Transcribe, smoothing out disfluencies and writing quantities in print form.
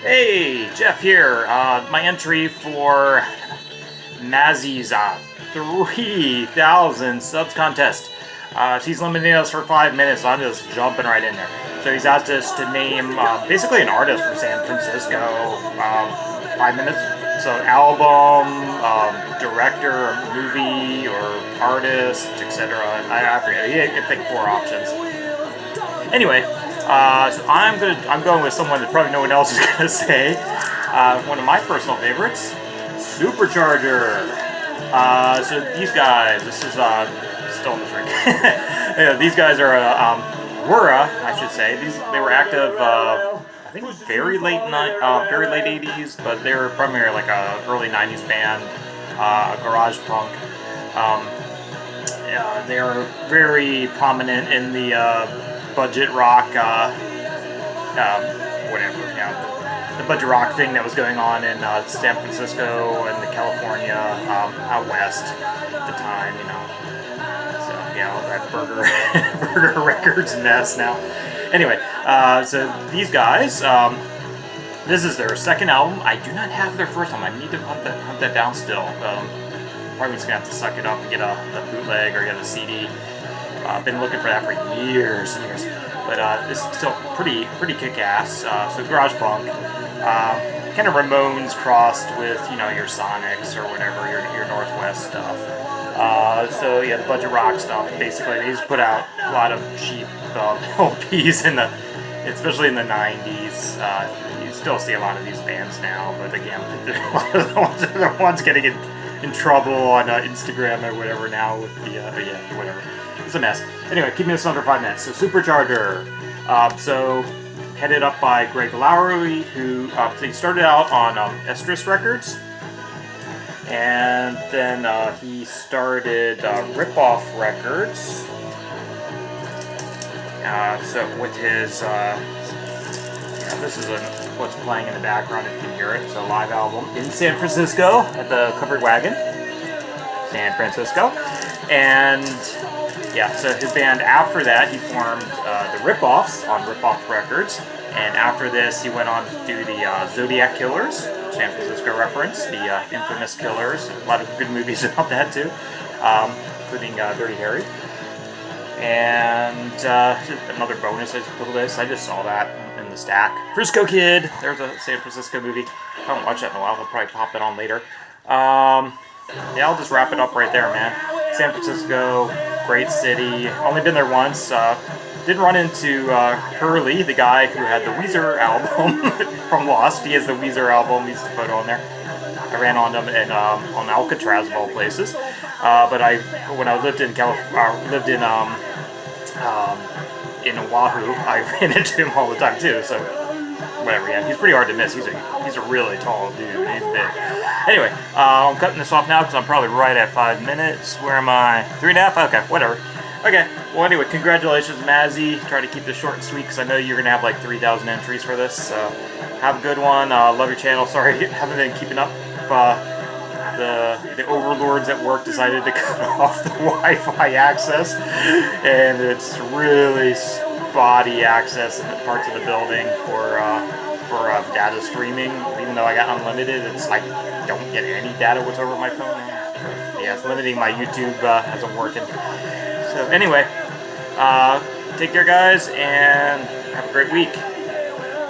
Hey, Jeff here. My entry for Mazzy's 3,000 subs contest. He's limiting us for 5 minutes, so I'm just jumping right in there. So he's asked us to name basically an artist from San Francisco. 5 minutes. So album, director, or movie, or artist, etc. I forget. He picked 4 options. Anyway, so I'm going with someone that probably no one else is gonna say. One of my personal favorites, Supercharger. So these guys, this is still in the drink. Yeah, these guys are I should say. They were active. I think very late '80s, but they were primarily like a early '90s band, garage punk. Um, yeah, they are very prominent in the budget rock, whatever, the budget rock thing that was going on in San Francisco and the California, out west at the time, So yeah, all that burger burger records mess now. Anyway, so these guys, this is their second album. I do not have their first album. I need to hunt that down still. Probably just gonna have to suck it up and get a bootleg or get a CD. I've been looking for that for years and years, but it's still pretty kick-ass. So garage punk, kind of Ramones crossed with your Sonics or whatever, your Northwest stuff. So yeah, the budget rock stuff. Basically, they just put out a lot of cheap LPs especially in the '90s. You still see a lot of these bands now, but again, the ones getting in trouble on Instagram or whatever now with the whatever. It's a mess. Anyway, keeping this under 5 minutes. So Supercharger. So headed up by Greg Lowery, who he started out on Estrus Records, and then he started Ripoff Records. So with his this is what's playing in the background if you can hear it. It's a live album in San Francisco at the Covered Wagon, San Francisco, and yeah, so his band after that, he formed the Ripoffs on Ripoff Records, and after this he went on to do the Zodiac Killers, San Francisco reference, the infamous Killers. A lot of good movies about that too, including Dirty Harry. And another bonus I just pulled this. I just saw that in the stack. Frisco Kid. There's a San Francisco movie. I haven't watched that in a while. I'll probably pop it on later. Yeah, I'll just wrap it up right there, man. San Francisco, great city. Only been there once. Did run into Hurley, the guy who had the Weezer album from Lost. He has the Weezer album. He's the photo on there. I ran on them on Alcatraz of all places. But when I lived in in Oahu, I ran into him all the time too. So whatever, yeah, he's pretty hard to miss. He's a really tall dude. He's big. Anyway, I'm cutting this off now because I'm probably right at 5 minutes. Where am I? 3.5. Okay, whatever. Okay. Well, anyway, congratulations, Mazzy. Try to keep this short and sweet because I know you're gonna have like 3,000 entries for this. So have a good one. Love your channel. Sorry, I haven't been keeping up. The overlords at work decided to cut off the Wi-Fi access, and it's really spotty access in parts of the building for data streaming. Even though I got unlimited, I don't get any data whatsoever on my phone. Yeah, it's limiting my YouTube isn't working. So anyway, take care, guys, and have a great week.